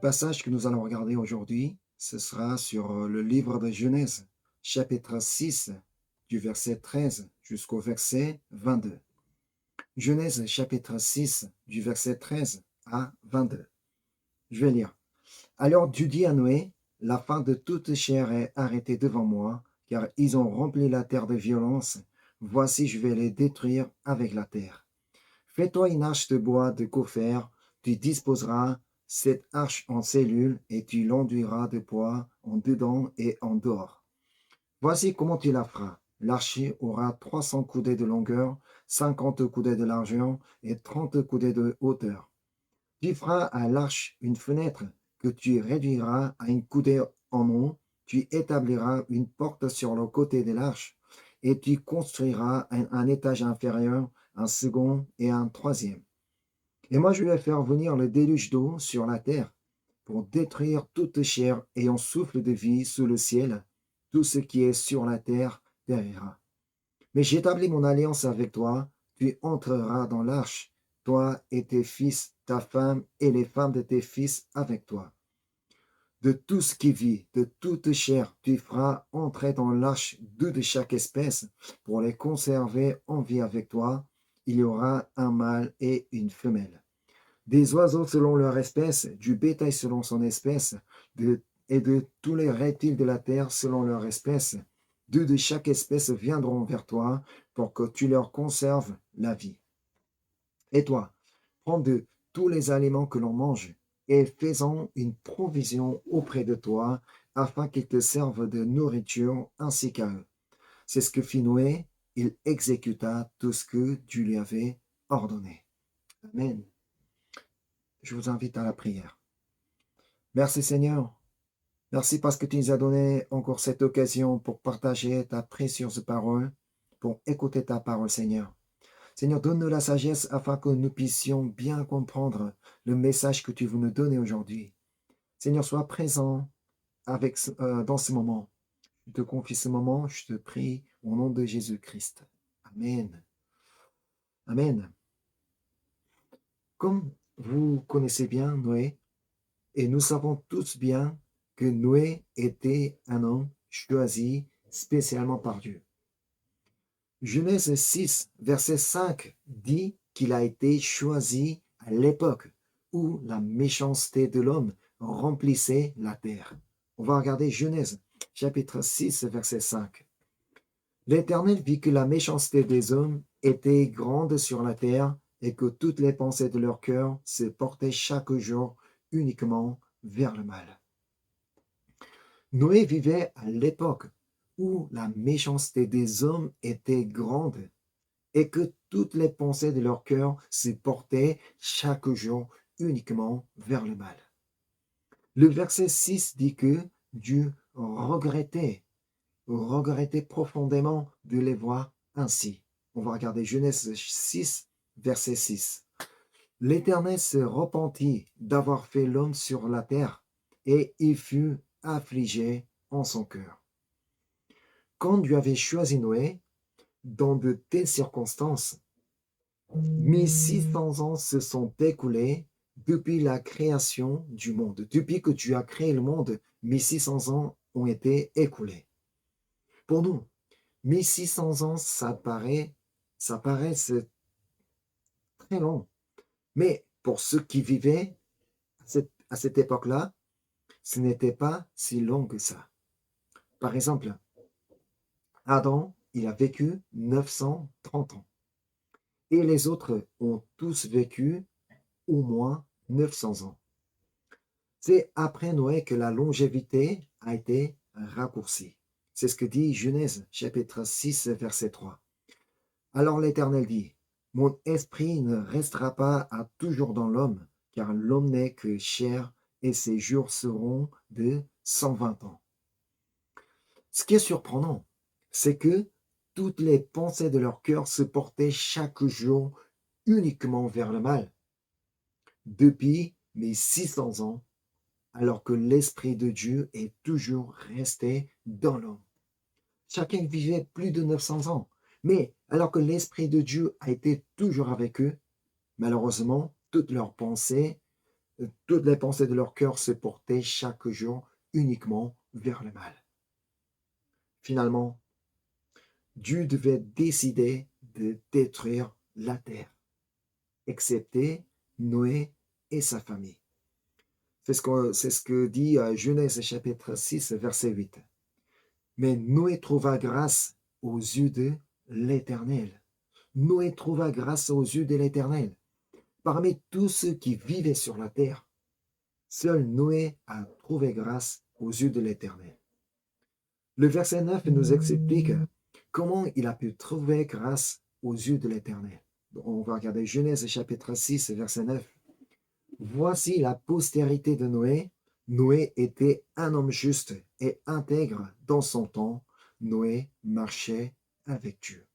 passage que nous allons regarder aujourd'hui, ce sera sur le livre de Genèse, chapitre 6, du verset 13 jusqu'au verset 22. Genèse, chapitre 6, du verset 13 à 22. Je vais lire. Alors Dieu dit à Noé, la fin de toute chair est arrêtée devant moi, car ils ont rempli la terre de violence. Voici, je vais les détruire avec la terre. Fais-toi une arche de bois de gopher, tu disposeras cette arche en cellules et tu l'enduiras de bois en dedans et en dehors. Voici comment tu la feras. L'arche aura 300 coudées de longueur, 50 coudées de largeur et 30 coudées de hauteur. Tu feras à l'arche une fenêtre que tu réduiras à une coudée en haut. Tu établiras une porte sur le côté de l'arche et tu construiras un étage inférieur, un second et un troisième. Et moi, je vais faire venir le déluge d'eau sur la terre pour détruire toute chair ayant souffle de vie sous le ciel. Tout ce qui est sur la terre périra. Mais j'établis mon alliance avec toi. Tu entreras dans l'arche, toi et tes fils, ta femme et les femmes de tes fils avec toi. De tout ce qui vit, de toute chair, tu feras entrer dans l'arche deux de chaque espèce pour les conserver en vie avec toi. Il y aura un mâle et une femelle. Des oiseaux selon leur espèce, du bétail selon son espèce, et de tous les reptiles de la terre selon leur espèce. Deux de chaque espèce viendront vers toi pour que tu leur conserves la vie. Et toi, prends de tous les aliments que l'on mange et fais-en une provision auprès de toi afin qu'ils te servent de nourriture ainsi qu'à eux. C'est ce que fit Noé, il exécuta tout ce que Dieu lui avait ordonné. Amen. Je vous invite à la prière. Merci Seigneur. Merci parce que tu nous as donné encore cette occasion pour partager ta précieuse parole, pour écouter ta parole Seigneur. Seigneur, donne-nous la sagesse afin que nous puissions bien comprendre le message que tu veux nous donner aujourd'hui. Seigneur, sois présent dans ce moment. Je te confie ce moment, je te prie au nom de Jésus-Christ. Amen. Amen. Comme vous connaissez bien Noé, et nous savons tous bien que Noé était un homme choisi spécialement par Dieu. Genèse 6, verset 5 dit qu'il a été choisi à l'époque où la méchanceté de l'homme remplissait la terre. On va regarder Genèse, chapitre 6, verset 5. L'Éternel vit que la méchanceté des hommes était grande sur la terre et que toutes les pensées de leur cœur se portaient chaque jour uniquement vers le mal. Noé vivait à l'époque où la méchanceté des hommes était grande et que toutes les pensées de leur cœur se portaient chaque jour uniquement vers le mal. Le verset 6 dit que Dieu regrettait profondément de les voir ainsi. On va regarder Genèse 6, verset 6. L'Éternel se repentit d'avoir fait l'homme sur la terre, et il fut affligé en son cœur. Quand Dieu avait choisi Noé, dans de telles circonstances, 1600 ans se sont écoulés depuis la création du monde. Depuis que Dieu a créé le monde, 1600 ans ont été écoulés. Pour nous, 1600 ans, ça paraît très long. Mais pour ceux qui vivaient à cette époque-là, ce n'était pas si long que ça. Par exemple, Adam, il a vécu 930 ans. Et les autres ont tous vécu au moins 900 ans. C'est après Noé que la longévité a été raccourcie. C'est ce que dit Genèse, chapitre 6, verset 3. Alors l'Éternel dit, mon esprit ne restera pas à toujours dans l'homme, car l'homme n'est que chair et ses jours seront de 120 ans. Ce qui est surprenant, c'est que toutes les pensées de leur cœur se portaient chaque jour uniquement vers le mal. Depuis 1600 ans, alors que l'Esprit de Dieu est toujours resté dans l'homme. Chacun vivait plus de 900 ans, mais alors que l'Esprit de Dieu a été toujours avec eux, malheureusement, toutes leurs pensées toutes les pensées de leur cœur se portaient chaque jour uniquement vers le mal. Finalement, Dieu devait décider de détruire la terre, excepté Noé et sa famille. C'est ce que dit Genèse chapitre 6, verset 8. Mais Noé trouva grâce aux yeux de l'Éternel. Noé trouva grâce aux yeux de l'Éternel. Parmi tous ceux qui vivaient sur la terre, seul Noé a trouvé grâce aux yeux de l'Éternel. Le verset 9 nous explique comment il a pu trouver grâce aux yeux de l'Éternel. On va regarder Genèse chapitre 6, verset 9. Voici la postérité de Noé. Noé était un homme juste et intègre dans son temps. Noé marchait avec Dieu.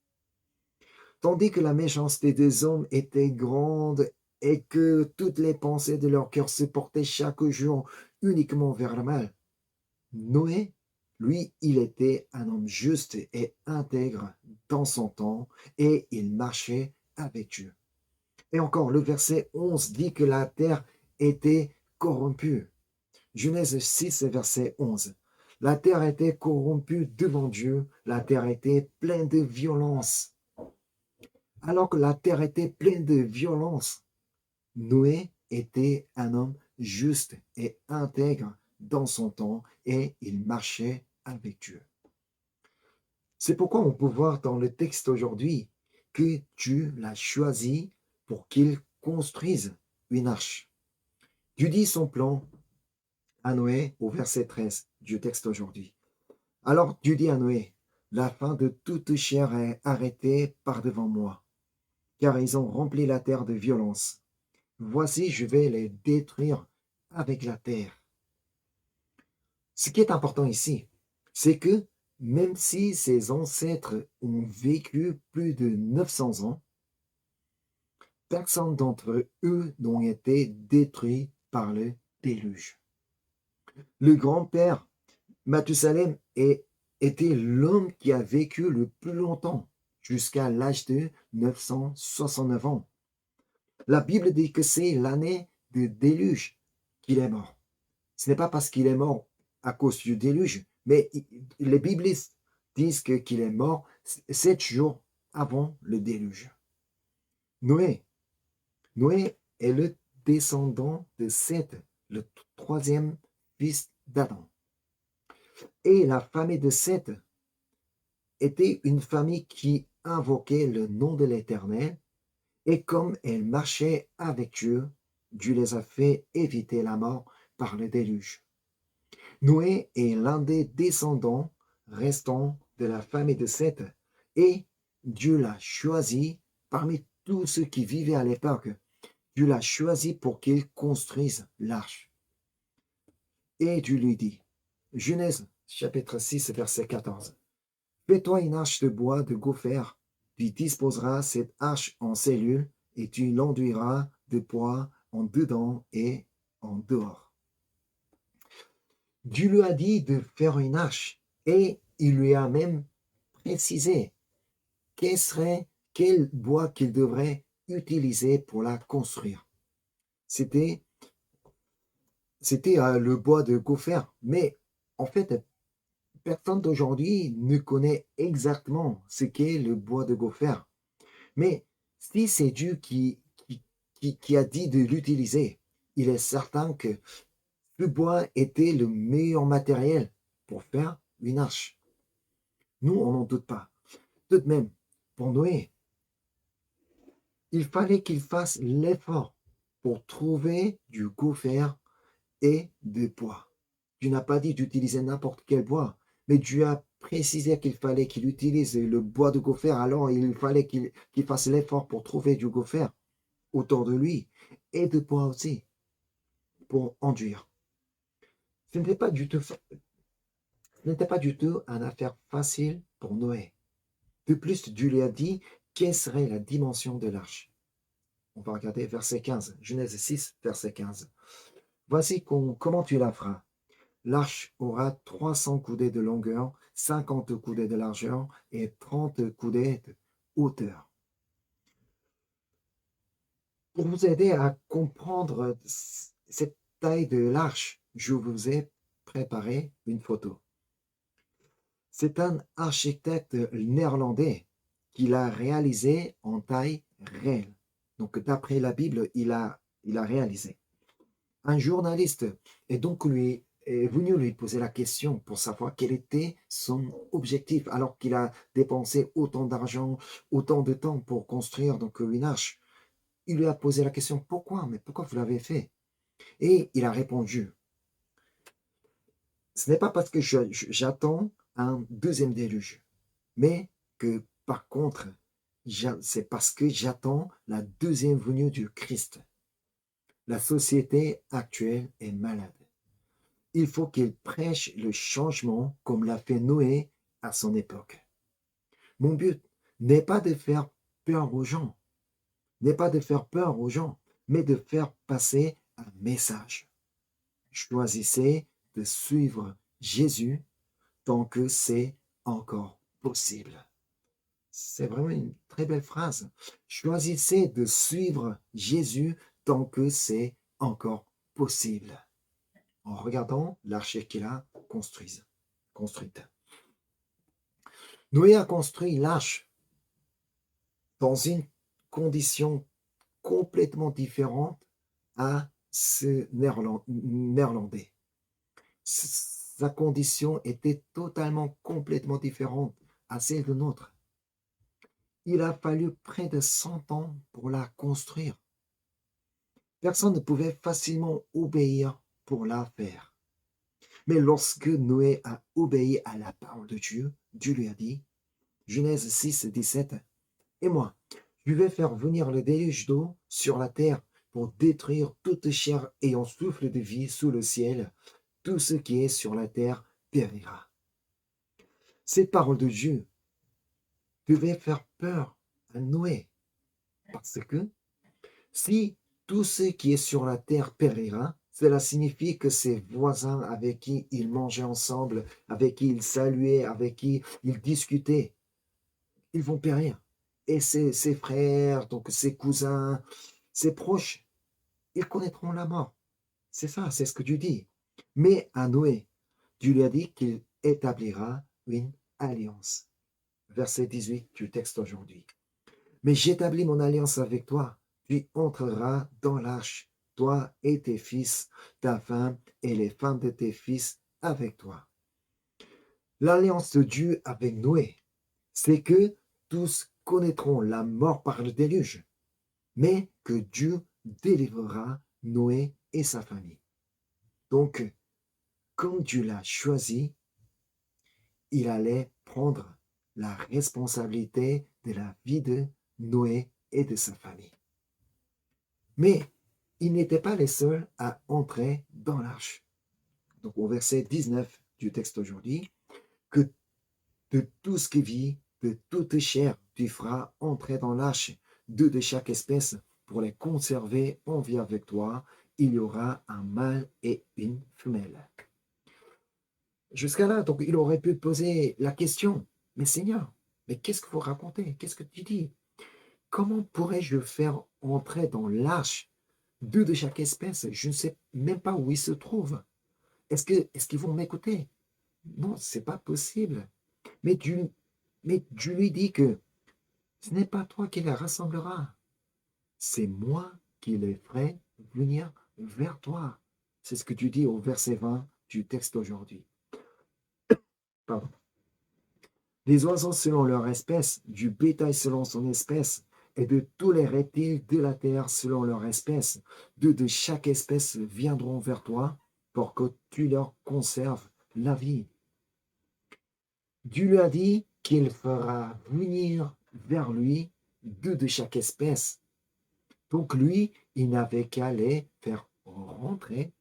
Tandis que la méchanceté des hommes était grande et que toutes les pensées de leur cœur se portaient chaque jour uniquement vers le mal, Noé, lui, il était un homme juste et intègre dans son temps et il marchait avec Dieu. Et encore, le verset 11 dit que la terre était corrompue. Genèse 6, verset 11. La terre était corrompue devant Dieu, la terre était pleine de violence. Alors que la terre était pleine de violence, Noé était un homme juste et intègre dans son temps et il marchait avec Dieu. C'est pourquoi on peut voir dans le texte aujourd'hui que Dieu l'a choisi pour qu'il construise une arche. Dieu dit son plan à Noé au verset 13 du texte aujourd'hui. Alors Dieu dit à Noé, la fin de toute chair est arrêtée par devant moi, car ils ont rempli la terre de violence. Voici, je vais les détruire avec la terre. Ce qui est important ici, c'est que même si ses ancêtres ont vécu plus de 900 ans, personne d'entre eux n'ont été détruit par le déluge. Le grand-père Mathusalem était l'homme qui a vécu le plus longtemps, jusqu'à l'âge de 969 ans. La Bible dit que c'est l'année du déluge qu'il est mort. Ce n'est pas parce qu'il est mort à cause du déluge, mais les biblistes disent qu'il est mort 7 jours avant le déluge. Noé, Noé est le descendant de Seth, le troisième fils d'Adam. Et la famille de Seth était une famille qui invoquait le nom de l'Éternel, et comme elle marchait avec Dieu, Dieu les a fait éviter la mort par le déluge. Noé est l'un des descendants restants de la famille de Seth, et Dieu l'a choisi parmi tous ceux qui vivaient à l'époque. Dieu l'a choisi pour qu'il construise l'arche. Et Dieu lui dit, Genèse chapitre 6, verset 14, fais-toi une arche de bois de gopher, tu disposeras cette arche en cellules, et tu l'enduiras de bois en dedans et en dehors. Dieu lui a dit de faire une arche, et il lui a même précisé quel bois qu'il devrait utiliser pour la construire. C'était le bois de gopher, mais en fait, personne d'aujourd'hui ne connaît exactement ce qu'est le bois de gopher. Mais si c'est Dieu qui a dit de l'utiliser, il est certain que le bois était le meilleur matériel pour faire une arche. Nous, on n'en doute pas. Tout de même, pour Noé, il fallait qu'il fasse l'effort pour trouver du gopher et des bois. Dieu n'a pas dit d'utiliser n'importe quel bois, mais Dieu a précisé qu'il fallait qu'il utilise le bois de gopher, alors il fallait qu'il fasse l'effort pour trouver du gopher autour de lui et de bois aussi pour enduire. Ce n'était pas du tout, une affaire facile pour Noé. De plus, Dieu lui a dit quelle serait la dimension de l'arche. On va regarder verset 15, Genèse 6, verset 15. Voici comment tu la feras. L'arche aura 300 coudées de longueur, 50 coudées de largeur et 30 coudées de hauteur. Pour vous aider à comprendre cette taille de l'arche, je vous ai préparé une photo. C'est un architecte néerlandais qui l'a réalisé en taille réelle. Donc, d'après la Bible, il a réalisé. Un journaliste est venu lui poser la question pour savoir quel était son objectif, alors qu'il a dépensé autant d'argent, autant de temps pour construire une arche. Il lui a posé la question, pourquoi? Mais pourquoi vous l'avez fait? Et il a répondu, ce n'est pas parce que j'attends un deuxième déluge, mais que par contre, c'est parce que j'attends la deuxième venue du Christ. La société actuelle est malade. Il faut qu'il prêche le changement comme l'a fait Noé à son époque. Mon but n'est pas de faire peur aux gens, n'est pas de faire peur aux gens, mais de faire passer un message. Choisissez de suivre Jésus tant que c'est encore possible. C'est vraiment une très belle phrase. Choisissez de suivre Jésus tant que c'est encore possible. En regardant l'arche qu'il a construite. Noé a construit l'arche dans une condition complètement différente à ce néerlandais. Sa condition était complètement différente à celle de notre. Il a fallu près de 100 ans pour la construire. Personne ne pouvait facilement obéir pour la faire. Mais lorsque Noé a obéi à la parole de Dieu, Dieu lui a dit, Genèse 6, 17, et moi, je vais faire venir le déluge d'eau sur la terre pour détruire toute chair ayant souffle de vie sous le ciel. Tout ce qui est sur la terre périra. Cette parole de Dieu devait faire peur à Noé, parce que si tout ce qui est sur la terre périra, cela signifie que ses voisins avec qui il mangeait ensemble, avec qui il saluait, avec qui il discutait, ils vont périr. Et ses frères, donc ses cousins, ses proches, ils connaîtront la mort. C'est ça, c'est ce que Dieu dit. Mais à Noé, Dieu lui a dit qu'il établira une alliance. Verset 18 du texte aujourd'hui. Mais j'établis mon alliance avec toi. Tu entreras dans l'arche, toi et tes fils, ta femme et les femmes de tes fils avec toi. L'alliance de Dieu avec Noé, c'est que tous connaîtront la mort par le déluge, mais que Dieu délivrera Noé et sa famille. Donc, comme Dieu l'a choisi, il allait prendre la responsabilité de la vie de Noé et de sa famille. Mais ils n'étaient pas les seuls à entrer dans l'arche. Donc au verset 19 du texte aujourd'hui, que de tout ce qui vit, de toute chair, tu feras entrer dans l'arche deux de chaque espèce pour les conserver en vie avec toi. Il y aura un mâle et une femelle. Jusqu'à là, donc il aurait pu poser la question, mais Seigneur, mais qu'est-ce que vous racontez? Qu'est-ce que tu dis? Comment pourrais-je faire entrer dans l'arche deux de chaque espèce? Je ne sais même pas où ils se trouvent. Est-ce qu'ils vont m'écouter? Non, c'est pas possible. Mais Dieu lui dit que ce n'est pas toi qui les rassembleras, c'est moi qui les ferai venir vers toi. C'est ce que tu dis au verset 20 du texte aujourd'hui. Pardon. Les oiseaux selon leur espèce, du bétail selon son espèce, et de tous les reptiles de la terre selon leur espèce, deux de chaque espèce viendront vers toi pour que tu leur conserves la vie. Dieu lui a dit qu'il fera venir vers lui deux de chaque espèce. Donc lui, il n'avait qu'à les faire rentrer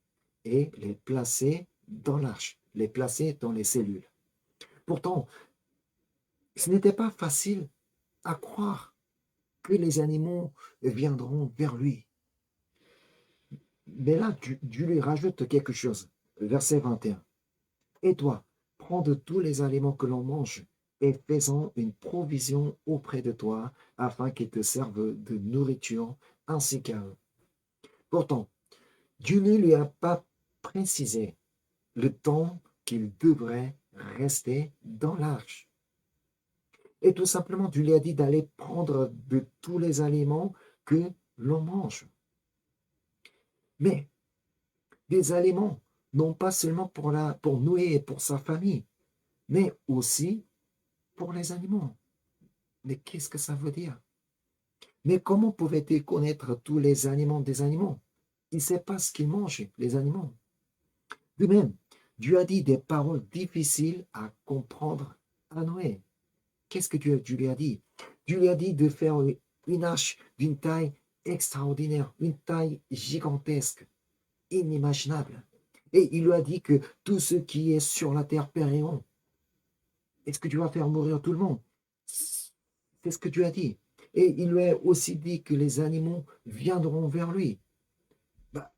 et les placer dans l'arche, les placer dans les cellules. Pourtant, ce n'était pas facile à croire que les animaux viendront vers lui. Mais là, Dieu lui rajoute quelque chose. Verset 21. Et toi, prends de tous les aliments que l'on mange et fais-en une provision auprès de toi afin qu'ils te servent de nourriture ainsi qu'à eux. Pourtant, Dieu ne lui a pas précisé le temps qu'il devrait rester dans l'arche. Et tout simplement, Dieu lui a dit d'aller prendre de tous les aliments que l'on mange. Mais des aliments, non pas seulement pour Noé et pour sa famille, mais aussi pour les animaux. Mais qu'est-ce que ça veut dire? Mais comment pouvait-il connaître tous les aliments des animaux? Il ne sait pas ce qu'ils mangent, les animaux. De même, Dieu a dit des paroles difficiles à comprendre à Noé. Qu'est-ce que Dieu lui a dit? Dieu lui a dit de faire une arche d'une taille extraordinaire, une taille gigantesque, inimaginable. Et il lui a dit que tout ce qui est sur la terre périront. Est-ce que tu vas faire mourir tout le monde? C'est ce que Dieu a dit. Et il lui a aussi dit que les animaux viendront vers lui. Bah,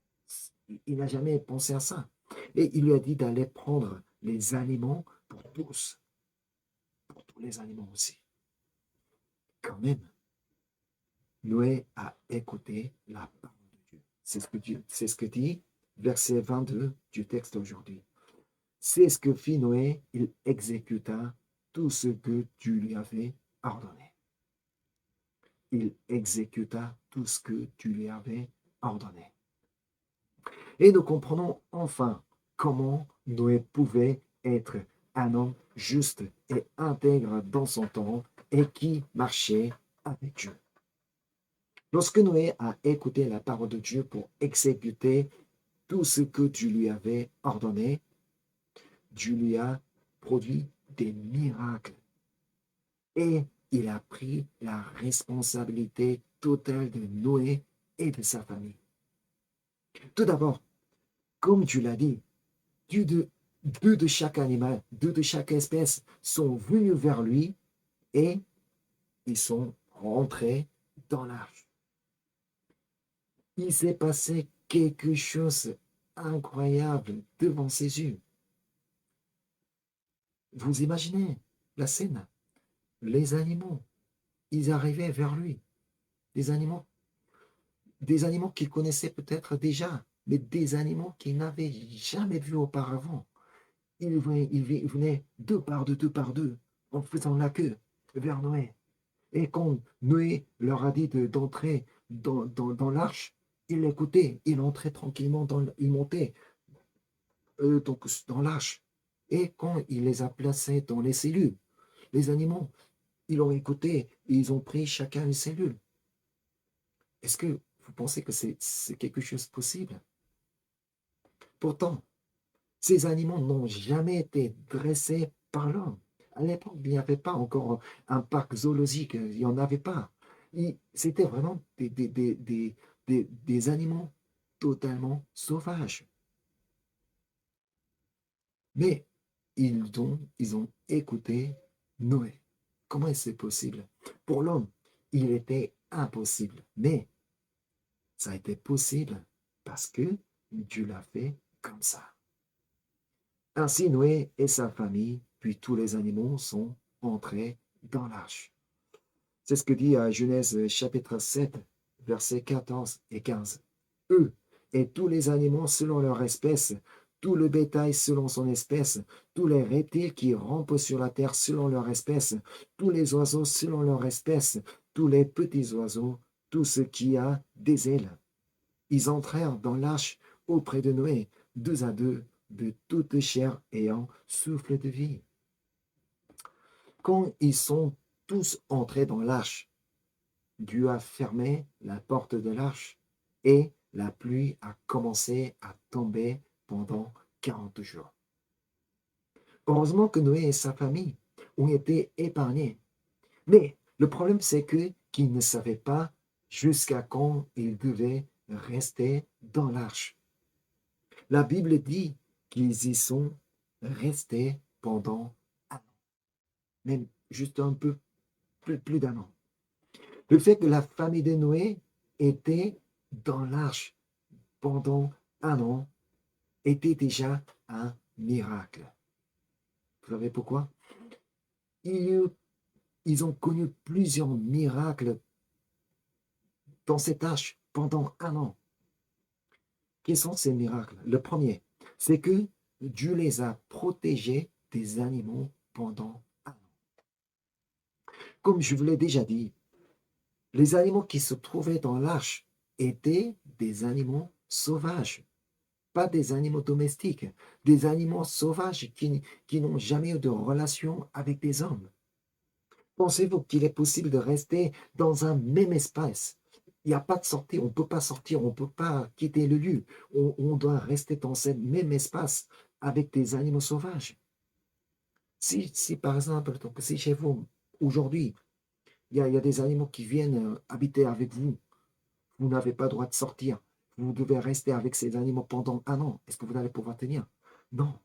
il n'a jamais pensé à ça. Et il lui a dit d'aller prendre les aliments pour tous les animaux aussi. Quand même, Noé a écouté la parole de Dieu. C'est ce que dit verset 22 du texte aujourd'hui. C'est ce que fit Noé, il exécuta tout ce que Dieu lui avait ordonné. Il exécuta tout ce que Dieu lui avait ordonné. Et nous comprenons enfin comment Noé pouvait être un homme juste et intègre dans son temps et qui marchait avec Dieu. Lorsque Noé a écouté la parole de Dieu pour exécuter tout ce que Dieu lui avait ordonné, Dieu lui a produit des miracles et il a pris la responsabilité totale de Noé et de sa famille. Tout d'abord, comme Dieu l'a dit, deux de chaque animal, deux de chaque espèce sont venus vers lui et ils sont rentrés dans l'arche. Il s'est passé quelque chose d'incroyable devant ses yeux. Vous imaginez la scène? Les animaux, ils arrivaient vers lui. Des animaux, des animaux qu'il connaissait peut-être déjà, mais des animaux qu'il n'avait jamais vus auparavant. Ils venaient deux par deux, en faisant la queue vers Noé. Et quand Noé leur a dit d'entrer dans l'arche, ils l'écoutaient, ils entraient tranquillement, ils montaient donc, dans l'arche. Et quand il les a placés dans les cellules, les animaux, ils l'ont écouté et ils ont pris chacun une cellule. Est-ce que vous pensez que c'est quelque chose de possible? Pourtant, ces animaux n'ont jamais été dressés par l'homme. À l'époque, il n'y avait pas encore un parc zoologique, il n'y en avait pas. C'était vraiment des animaux totalement sauvages. Mais ils ont écouté Noé. Comment est-ce possible? Pour l'homme, il était impossible. Mais ça a été possible parce que Dieu l'a fait comme ça. Ainsi, Noé et sa famille, puis tous les animaux sont entrés dans l'arche. C'est ce que dit à Genèse chapitre 7, versets 14 et 15. Eux et tous les animaux selon leur espèce, tout le bétail selon son espèce, tous les reptiles qui rampent sur la terre selon leur espèce, tous les oiseaux selon leur espèce, tous les petits oiseaux, tout ce qui a des ailes. Ils entrèrent dans l'arche auprès de Noé, deux à deux, de toute chair ayant souffle de vie. Quand ils sont tous entrés dans l'arche, Dieu a fermé la porte de l'arche et la pluie a commencé à tomber pendant 40 jours. Heureusement que Noé et sa famille ont été épargnés. Mais le problème, c'est qu'ils ne savaient pas jusqu'à quand ils devaient rester dans l'arche. La Bible dit qu'ils y sont restés pendant un an, même juste un peu plus d'un an. Le fait que la famille de Noé était dans l'arche pendant un an était déjà un miracle. Vous savez pourquoi? Ils ont connu plusieurs miracles dans cette arche pendant un an. Quels sont ces miracles? Le premier, c'est que Dieu les a protégés des animaux pendant un an. Comme je vous l'ai déjà dit, les animaux qui se trouvaient dans l'arche étaient des animaux sauvages, pas des animaux domestiques, des animaux sauvages qui n'ont jamais eu de relation avec des hommes. Pensez-vous qu'il est possible de rester dans un même espace? Il n'y a pas de sortie, on ne peut pas sortir, on ne peut pas quitter le lieu. On doit rester dans ce même espace avec des animaux sauvages. Si par exemple, donc, si chez vous, aujourd'hui, il y a des animaux qui viennent habiter avec vous, vous n'avez pas le droit de sortir. Vous devez rester avec ces animaux pendant un an. Est-ce que vous allez pouvoir tenir? Non.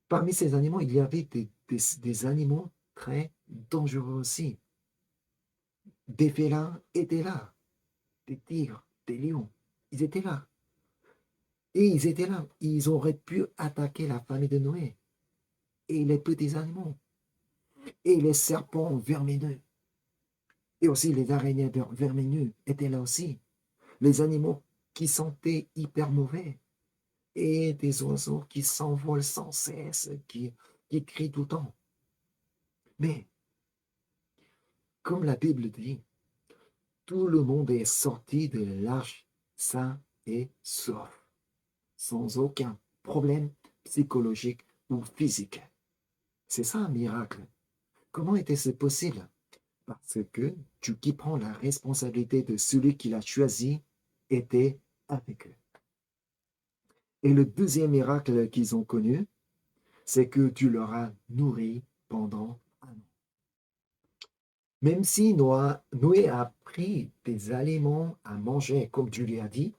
Parmi ces animaux, il y avait des animaux très dangereux aussi. Des félins étaient là, des tigres, des lions. Ils étaient là. Et ils étaient là. Ils auraient pu attaquer la famille de Noé. Et les petits animaux. Et les serpents vermineux. Et aussi les araignées vermineux étaient là aussi. Les animaux qui sentaient hyper mauvais. Et des oiseaux qui s'envolent sans cesse, qui crient tout le temps. Mais, comme la Bible dit, tout le monde est sorti de l'arche sain et sauf, sans aucun problème psychologique ou physique. C'est ça un miracle. Comment était-ce possible? Parce que Dieu qui prend la responsabilité de celui qui l'a choisi était avec eux. Et le deuxième miracle qu'ils ont connu, c'est que Dieu leur a nourri pendant un an. Même si Noé a pris des aliments à manger, comme Dieu lui a dit,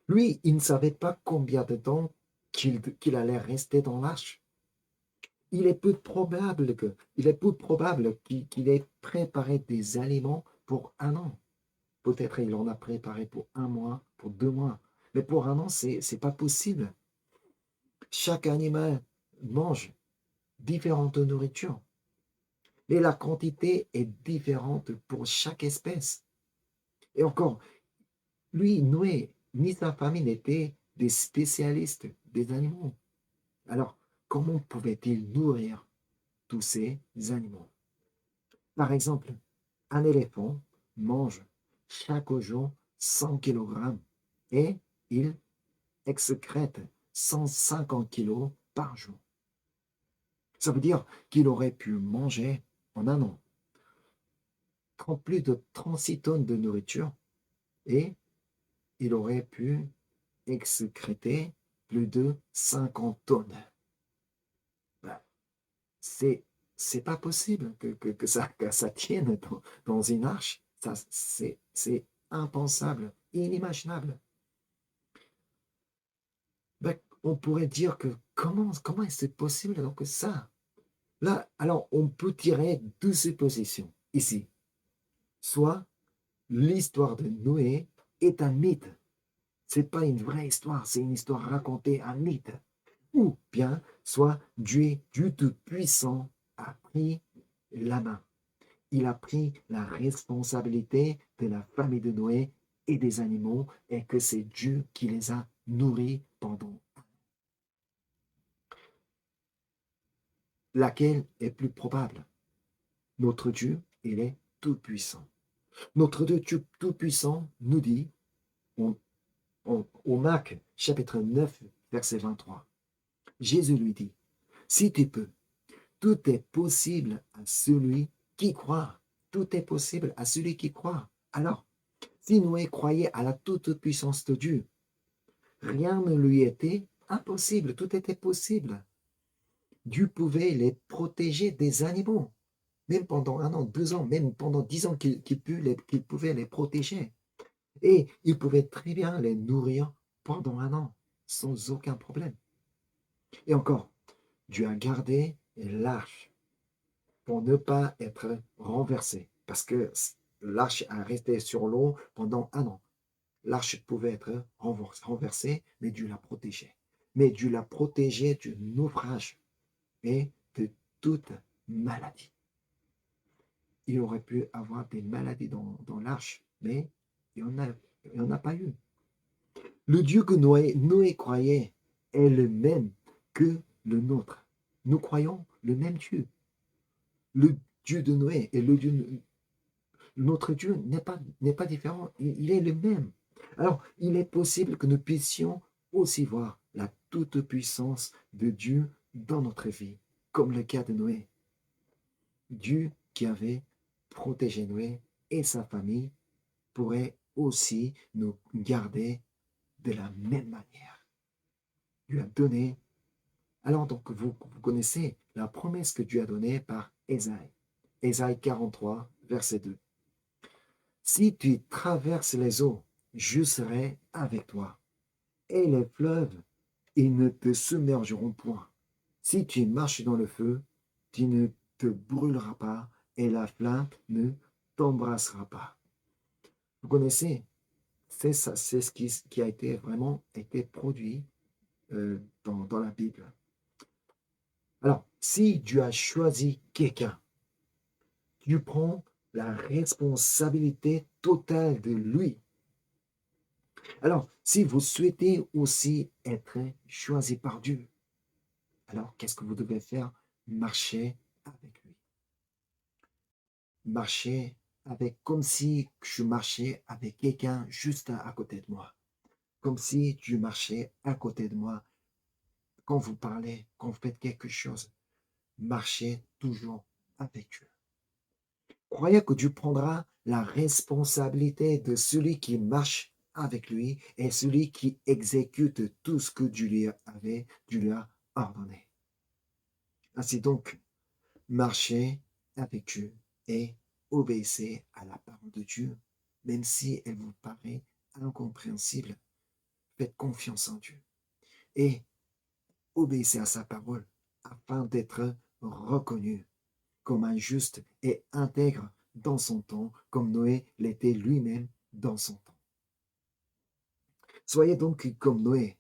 lui, il ne savait pas combien de temps qu'il allait rester dans l'arche. Il est peu probable qu'il ait préparé des aliments pour un an. Peut-être il en a préparé pour un mois, pour 2 mois. Mais pour un an, c'est pas possible. Chaque animal mange différentes nourritures. Mais la quantité est différente pour chaque espèce. Et encore, lui, Noé, ni sa famille n'étaient des spécialistes des animaux. Alors, comment pouvait-il nourrir tous ces animaux? Par exemple, un éléphant mange chaque jour 100 kg et il excrète 150 kg par jour. Ça veut dire qu'il aurait pu manger en un an plus de 36 tonnes de nourriture et il aurait pu excréter plus de 50 tonnes. Ben, c'est c'est pas possible que ça tienne dans une arche. Ça, c'est impensable, inimaginable. Ben, on pourrait dire que comment est-ce possible donc ça? Là, alors on peut tirer deux suppositions ici. Soit l'histoire de Noé est un mythe. C'est pas une vraie histoire, c'est une histoire racontée, un mythe. Ou bien, soit Dieu Tout-Puissant a pris la main. Il a pris la responsabilité de la famille de Noé et des animaux et que c'est Dieu qui les a nourris pendant. Laquelle est plus probable? Notre Dieu, il est tout-puissant. Notre Dieu tout-puissant nous dit, au Marc chapitre 9, verset 23, Jésus lui dit, si tu peux, tout est possible à celui qui croit. Tout est possible à celui qui croit. Alors, si Noé croyait à la toute-puissance de Dieu, rien ne lui était impossible, tout était possible. Dieu pouvait les protéger des animaux, même pendant un an, 2 ans, même pendant 10 ans qu'il pouvait les protéger. Et il pouvait très bien les nourrir pendant un an, sans aucun problème. Et encore, Dieu a gardé l'arche pour ne pas être renversée, parce que l'arche a resté sur l'eau pendant un an. L'arche pouvait être renversée, mais Dieu l'a protégée. Mais Dieu l'a protégée du naufrage et de toute maladie. Il aurait pu avoir des maladies dans l'arche, mais il n'y en a pas eu. Le Dieu que Noé croyait est le même que le nôtre. Nous croyons le même Dieu. Le Dieu de Noé et notre Dieu n'est pas différent. Il est le même. Alors, il est possible que nous puissions aussi voir la toute-puissance de Dieu dans notre vie, comme le cas de Noé. Dieu qui avait protégé Noé et sa famille pourrait aussi nous garder de la même manière. Dieu a donné. Alors donc vous connaissez la promesse que Dieu a donnée par Ésaïe. Ésaïe 43, verset 2. Si tu traverses les eaux, je serai avec toi. Et les fleuves, ils ne te submergeront point. Si tu marches dans le feu, tu ne te brûleras pas et la flamme ne t'embrassera pas. Vous connaissez, c'est ça, c'est ce qui a été vraiment été produit dans la Bible. Alors, si Dieu a choisi quelqu'un, Dieu prend la responsabilité totale de lui. Alors, si vous souhaitez aussi être choisi par Dieu, alors qu'est-ce que vous devez faire? Marcher avec lui. Marcher avec, comme si je marchais avec quelqu'un juste à côté de moi. Comme si Dieu marchait à côté de moi. Quand vous parlez, quand vous faites quelque chose, marchez toujours avec Dieu. Croyez que Dieu prendra la responsabilité de celui qui marche avec lui et celui qui exécute tout ce que Dieu lui a ordonné. Ainsi donc, marchez avec Dieu et obéissez à la parole de Dieu, même si elle vous paraît incompréhensible. Faites confiance en Dieu et obéissez à sa parole afin d'être reconnu comme un juste et intègre dans son temps, comme Noé l'était lui-même dans son temps. Soyez donc comme Noé,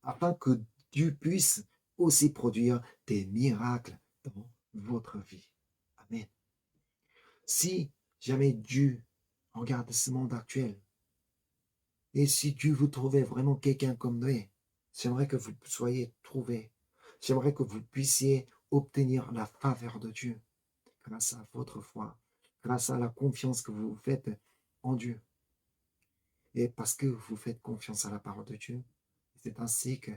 afin que Dieu puisse aussi produire des miracles dans votre vie. Amen. Si jamais Dieu regarde ce monde actuel, et si Dieu vous trouvait vraiment quelqu'un comme Noé, j'aimerais que vous soyez trouvé. J'aimerais que vous puissiez obtenir la faveur de Dieu grâce à votre foi, grâce à la confiance que vous faites en Dieu. Et parce que vous faites confiance à la parole de Dieu, c'est ainsi que,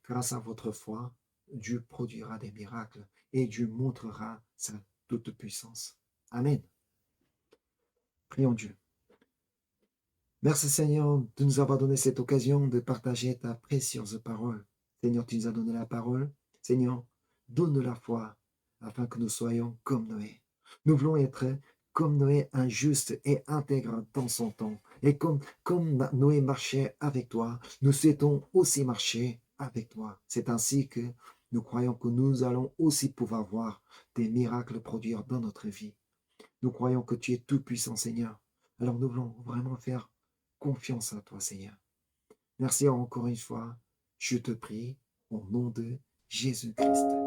grâce à votre foi, Dieu produira des miracles et Dieu montrera sa toute-puissance. Amen. Prions Dieu. Merci Seigneur de nous avoir donné cette occasion de partager ta précieuse parole. Seigneur, tu nous as donné la parole. Seigneur, donne la foi afin que nous soyons comme Noé. Nous voulons être comme Noé, injuste et intègre dans son temps. Et comme Noé marchait avec toi, nous souhaitons aussi marcher avec toi. C'est ainsi que nous croyons que nous allons aussi pouvoir voir des miracles produire dans notre vie. Nous croyons que tu es tout puissant, Seigneur. Alors nous voulons vraiment faire confiance à toi, Seigneur. Merci encore une fois. Je te prie au nom de Jésus-Christ.